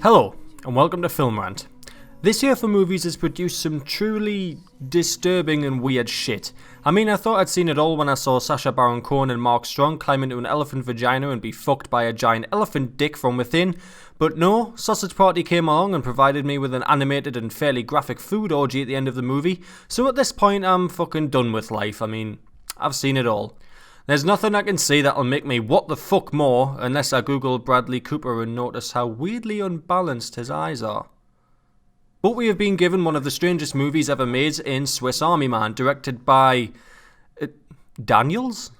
Hello, and welcome to Film Rant. This year for movies has produced some truly disturbing and weird shit. I mean, I thought I'd seen it all when I saw Sacha Baron Cohen and Mark Strong climb into an elephant vagina and be fucked by a giant elephant dick from within, but no, Sausage Party came along and provided me with an animated and fairly graphic food orgy at the end of the movie, so at this point I'm fucking done with life. I mean, I've seen it all. There's nothing I can see that'll make me what the fuck more unless I Google Bradley Cooper and notice how weirdly unbalanced his eyes are. But we have been given one of the strangest movies ever made in Swiss Army Man, directed by... Daniels?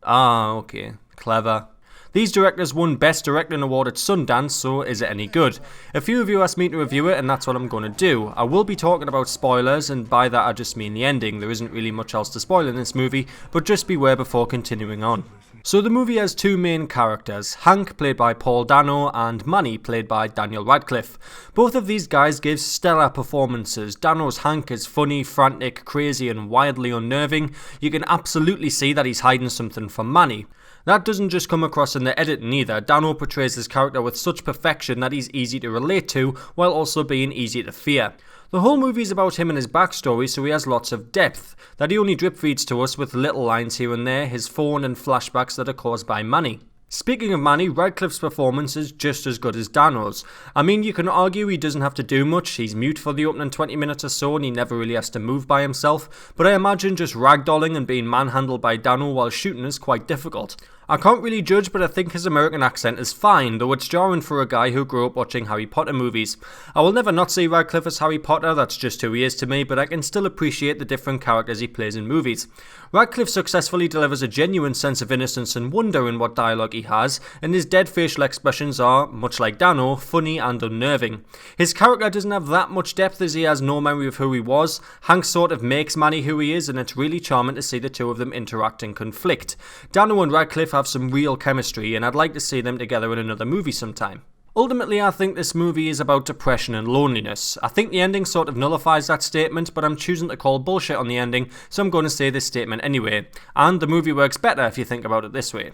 Ah, okay. Clever. These directors won Best Directing Award at Sundance, so is it any good? A few of you asked me to review it, and that's what I'm going to do. I will be talking about spoilers, and by that I just mean the ending. There isn't really much else to spoil in this movie, but just beware before continuing on. So the movie has two main characters, Hank, played by Paul Dano, and Manny, played by Daniel Radcliffe. Both of these guys give stellar performances. Dano's Hank is funny, frantic, crazy, and wildly unnerving. You can absolutely see that he's hiding something from Manny. That doesn't just come across in the editing either. Dano portrays his character with such perfection that he's easy to relate to, while also being easy to fear. The whole movie is about him and his backstory, so he has lots of depth, that he only drip feeds to us with little lines here and there, his phone and flashbacks that are caused by Manny. Speaking of Manny, Radcliffe's performance is just as good as Dano's. I mean, you can argue he doesn't have to do much, he's mute for the opening 20 minutes or so and he never really has to move by himself, but I imagine just ragdolling and being manhandled by Dano while shooting is quite difficult. I can't really judge, but I think his American accent is fine, though it's jarring for a guy who grew up watching Harry Potter movies. I will never not see Radcliffe as Harry Potter, that's just who he is to me, but I can still appreciate the different characters he plays in movies. Radcliffe successfully delivers a genuine sense of innocence and wonder in what dialogue he has, and his dead facial expressions are, much like Dano, funny and unnerving. His character doesn't have that much depth as he has no memory of who he was. Hank sort of makes Manny who he is, and it's really charming to see the two of them interact and conflict. Dano and Radcliffe have some real chemistry, and I'd like to see them together in another movie sometime. Ultimately, I think this movie is about depression and loneliness. I think the ending sort of nullifies that statement, but I'm choosing to call bullshit on the ending, so I'm going to say this statement anyway. And the movie works better if you think about it this way.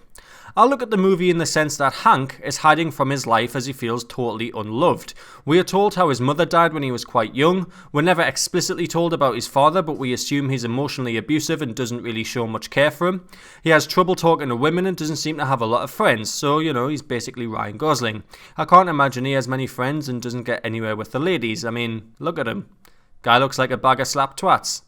I'll look at the movie in the sense that Hank is hiding from his life as he feels totally unloved. We are told how his mother died when he was quite young. We're never explicitly told about his father, but we assume he's emotionally abusive and doesn't really show much care for him. He has trouble talking to women and doesn't seem to have a lot of friends, so, he's basically Ryan Gosling. I can't imagine he has many friends and doesn't get anywhere with the ladies. I mean, look at him. Guy looks like a bag of slap twats.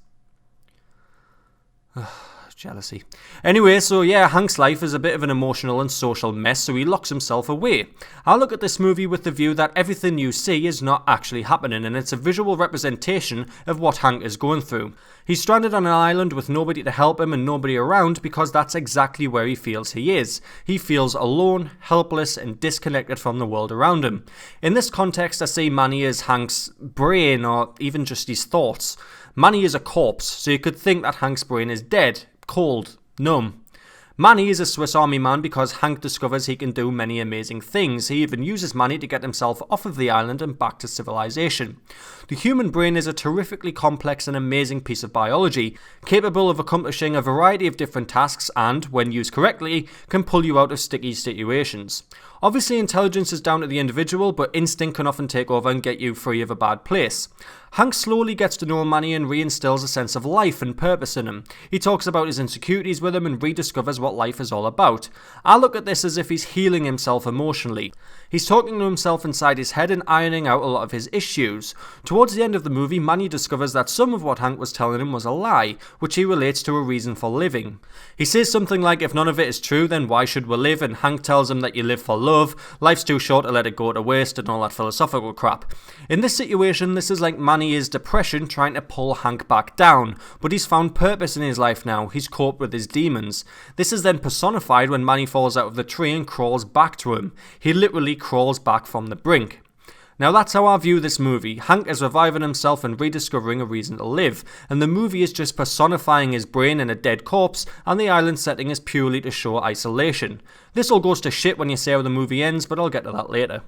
Jealousy. Anyway, so yeah, Hank's life is a bit of an emotional and social mess, so he locks himself away. I look at this movie with the view that everything you see is not actually happening, and it's a visual representation of what Hank is going through. He's stranded on an island with nobody to help him and nobody around because that's exactly where he feels he is. He feels alone, helpless, and disconnected from the world around him. In this context, I see Manny as Hank's brain, or even just his thoughts. Manny is a corpse, so you could think that Hank's brain is dead, cold, numb. Manny is a Swiss Army Man because Hank discovers he can do many amazing things. He even uses Manny to get himself off of the island and back to civilization. The human brain is a terrifically complex and amazing piece of biology, capable of accomplishing a variety of different tasks and, when used correctly, can pull you out of sticky situations. Obviously, intelligence is down to the individual, but instinct can often take over and get you free of a bad place. Hank slowly gets to know Manny and reinstills a sense of life and purpose in him. He talks about his insecurities with him and rediscovers what life is all about. I look at this as if he's healing himself emotionally. He's talking to himself inside his head and ironing out a lot of his issues. Towards the end of the movie, Manny discovers that some of what Hank was telling him was a lie, which he relates to a reason for living. He says something like, if none of it is true, then why should we live? And Hank tells him that you live for love, life's too short to let it go to waste, and all that philosophical crap. In this situation, this is like Manny is depression trying to pull Hank back down, but he's found purpose in his life now. He's coped with his demons. This is then personified when Manny falls out of the tree and crawls back to him. He literally crawls back from the brink. Now that's how I view this movie. Hank is reviving himself and rediscovering a reason to live, and the movie is just personifying his brain in a dead corpse, and the island setting is purely to show isolation. This all goes to shit when you see how the movie ends, but I'll get to that later.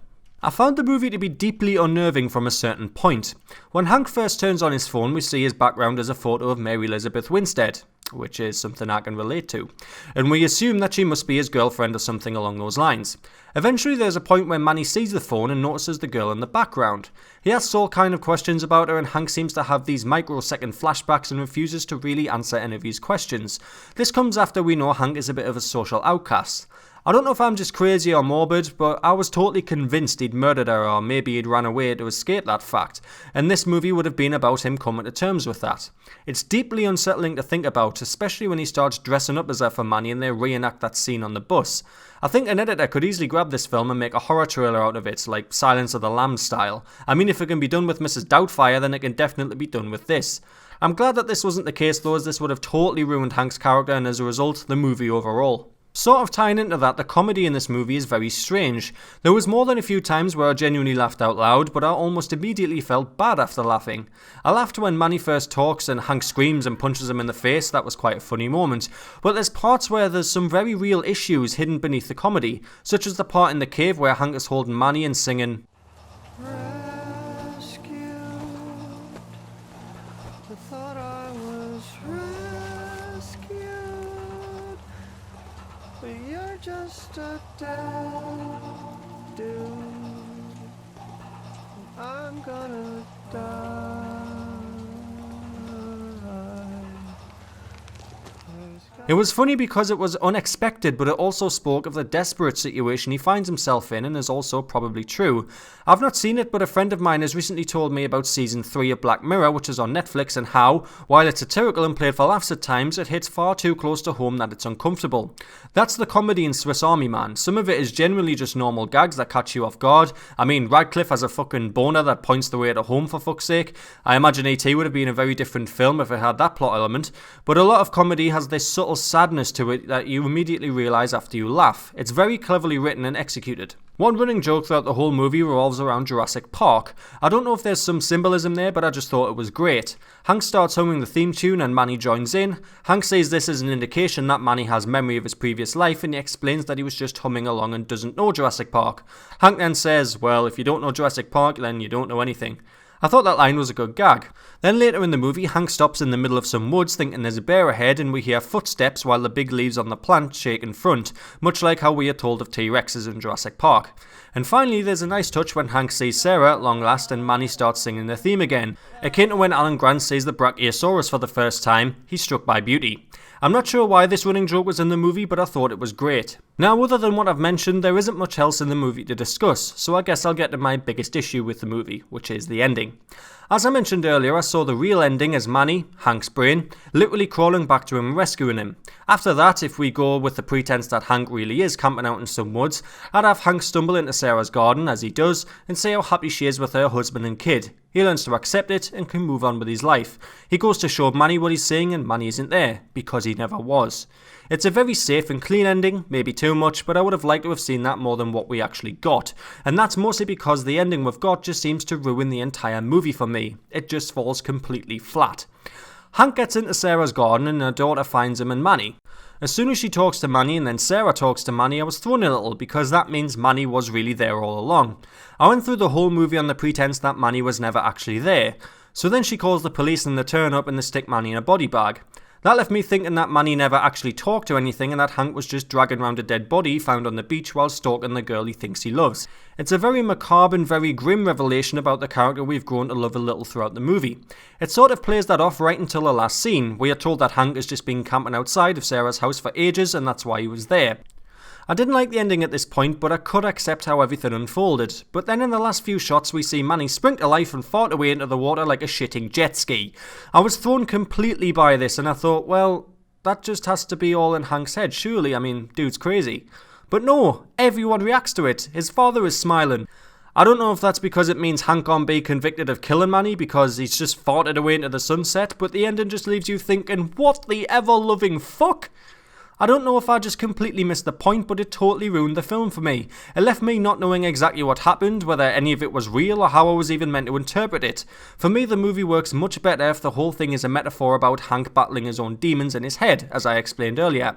I found the movie to be deeply unnerving from a certain point. When Hank first turns on his phone, we see his background as a photo of Mary Elizabeth Winstead. which is something I can relate to, and we assume that she must be his girlfriend or something along those lines. Eventually there's a point where Manny sees the phone and notices the girl in the background. He asks all kind of questions about her, and Hank seems to have these microsecond flashbacks and refuses to really answer any of his questions. This comes after we know Hank is a bit of a social outcast. I don't know if I'm just crazy or morbid, but I was totally convinced he'd murdered her, or maybe he'd ran away to escape that fact, and this movie would have been about him coming to terms with that. It's deeply unsettling to think about, especially when he starts dressing up as her for Manny and they reenact that scene on the bus. I think an editor could easily grab this film and make a horror trailer out of it, like Silence of the Lambs style. I mean, if it can be done with Mrs. Doubtfire, then it can definitely be done with this. I'm glad that this wasn't the case though, as this would have totally ruined Hank's character and as a result, the movie overall. Sort of tying into that, the comedy in this movie is very strange. There was more than a few times where I genuinely laughed out loud, but I almost immediately felt bad after laughing. I laughed when Manny first talks and Hank screams and punches him in the face. That was quite a funny moment. But there's parts where there's some very real issues hidden beneath the comedy, such as the part in the cave where Hank is holding Manny and singing, "Rescued, I thought I was rescued. But you're just a dead dude. I'm gonna die." It was funny because it was unexpected, but it also spoke of the desperate situation he finds himself in, and is also probably true. I've not seen it, but a friend of mine has recently told me about season 3 of Black Mirror, which is on Netflix, and how, while it's satirical and played for laughs at times, it hits far too close to home that it's uncomfortable. That's the comedy in Swiss Army Man. Some of it is generally just normal gags that catch you off guard. I mean, Radcliffe has a fucking boner that points the way to home, for fuck's sake. I imagine E.T. would have been a very different film if it had that plot element, but a lot of comedy has this subtle sadness to it that you immediately realise after you laugh. It's very cleverly written and executed. One running joke throughout the whole movie revolves around Jurassic Park. I don't know if there's some symbolism there, but I just thought it was great. Hank starts humming the theme tune and Manny joins in. Hank says this is an indication that Manny has memory of his previous life, and he explains that he was just humming along and doesn't know Jurassic Park. Hank then says, "Well, if you don't know Jurassic Park, then you don't know anything." I thought that line was a good gag. Then later in the movie, Hank stops in the middle of some woods thinking there's a bear ahead, and we hear footsteps while the big leaves on the plant shake in front, much like how we are told of T-Rexes in Jurassic Park. And finally, there's a nice touch when Hank sees Sarah at long last and Manny starts singing the theme again. Akin to when Alan Grant sees the Brachiosaurus for the first time, he's struck by beauty. I'm not sure why this running joke was in the movie, but I thought it was great. Now, other than what I've mentioned, there isn't much else in the movie to discuss, so I guess I'll get to my biggest issue with the movie, which is the ending. As I mentioned earlier, I saw the real ending as Manny, Hank's brain, literally crawling back to him and rescuing him. After that, if we go with the pretense that Hank really is camping out in some woods, I'd have Hank stumble into Sarah's garden, as he does, and say how happy she is with her husband and kid. He learns to accept it and can move on with his life. He goes to show Manny what he's seeing, and Manny isn't there, because he never was. It's a very safe and clean ending, maybe too much, but I would have liked to have seen that more than what we actually got. And that's mostly because the ending we've got just seems to ruin the entire movie for me. It just falls completely flat. Hank gets into Sarah's garden and her daughter finds him and Manny. As soon as she talks to Manny and then Sarah talks to Manny, I was thrown a little, because that means Manny was really there all along. I went through the whole movie on the pretense that Manny was never actually there. So then she calls the police and they turn up and they stick Manny in a body bag. That left me thinking that Manny never actually talked to anything and that Hank was just dragging around a dead body found on the beach while stalking the girl he thinks he loves. It's a very macabre and very grim revelation about the character we've grown to love a little throughout the movie. It sort of plays that off right until the last scene. We are told that Hank has just been camping outside of Sarah's house for ages and that's why he was there. I didn't like the ending at this point, but I could accept how everything unfolded. But then in the last few shots we see Manny spring to life and fart away into the water like a shitting jet ski. I was thrown completely by this and I thought, well, that just has to be all in Hank's head, surely. I mean, dude's crazy. But no, everyone reacts to it. His father is smiling. I don't know if that's because it means Hank can't be convicted of killing Manny because he's just farted away into the sunset, but the ending just leaves you thinking, what the ever-loving fuck? I don't know if I just completely missed the point, but it totally ruined the film for me. It left me not knowing exactly what happened, whether any of it was real or how I was even meant to interpret it. For me, the movie works much better if the whole thing is a metaphor about Hank battling his own demons in his head, as I explained earlier.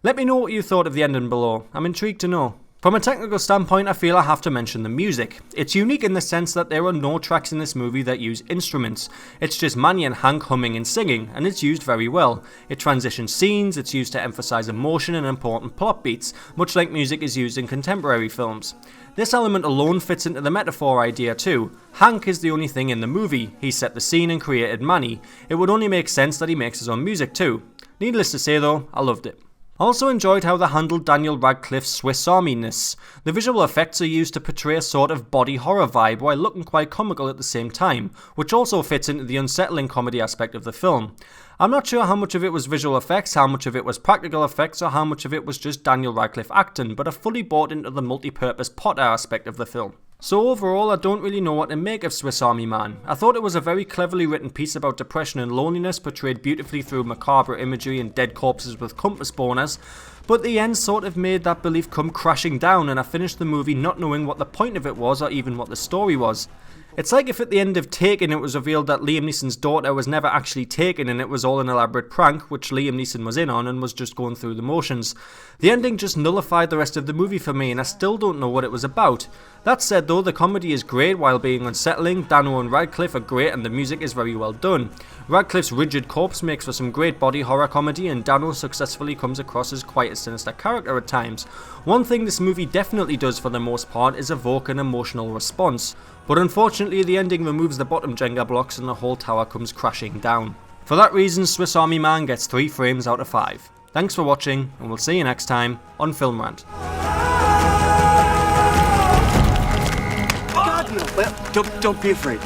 Let me know what you thought of the ending below. I'm intrigued to know. From a technical standpoint, I feel I have to mention the music. It's unique in the sense that there are no tracks in this movie that use instruments. It's just Manny and Hank humming and singing, and it's used very well. It transitions scenes, it's used to emphasize emotion and important plot beats, much like music is used in contemporary films. This element alone fits into the metaphor idea too. Hank is the only thing in the movie. He set the scene and created Manny. It would only make sense that he makes his own music too. Needless to say though, I loved it. I also enjoyed how they handled Daniel Radcliffe's Swiss Army-ness. The visual effects are used to portray a sort of body horror vibe while looking quite comical at the same time, which also fits into the unsettling comedy aspect of the film. I'm not sure how much of it was visual effects, how much of it was practical effects, or how much of it was just Daniel Radcliffe acting, but I fully bought into the multi-purpose Potter aspect of the film. So overall, I don't really know what to make of Swiss Army Man. I thought it was a very cleverly written piece about depression and loneliness, portrayed beautifully through macabre imagery and dead corpses with compass boners, but the end sort of made that belief come crashing down, and I finished the movie not knowing what the point of it was or even what the story was. It's like if at the end of Taken it was revealed that Liam Neeson's daughter was never actually taken and it was all an elaborate prank, which Liam Neeson was in on and was just going through the motions. The ending just nullified the rest of the movie for me, and I still don't know what it was about. That said though, the comedy is great while being unsettling, Dano and Radcliffe are great and the music is very well done. Radcliffe's rigid corpse makes for some great body horror comedy, and Dano successfully comes across as quite a sinister character at times. One thing this movie definitely does for the most part is evoke an emotional response, but unfortunately the ending removes the bottom Jenga blocks and the whole tower comes crashing down. For that reason, Swiss Army Man gets 3 frames out of 5. Thanks for watching, and we'll see you next time on Film Rant. God, no. Well, don't be afraid.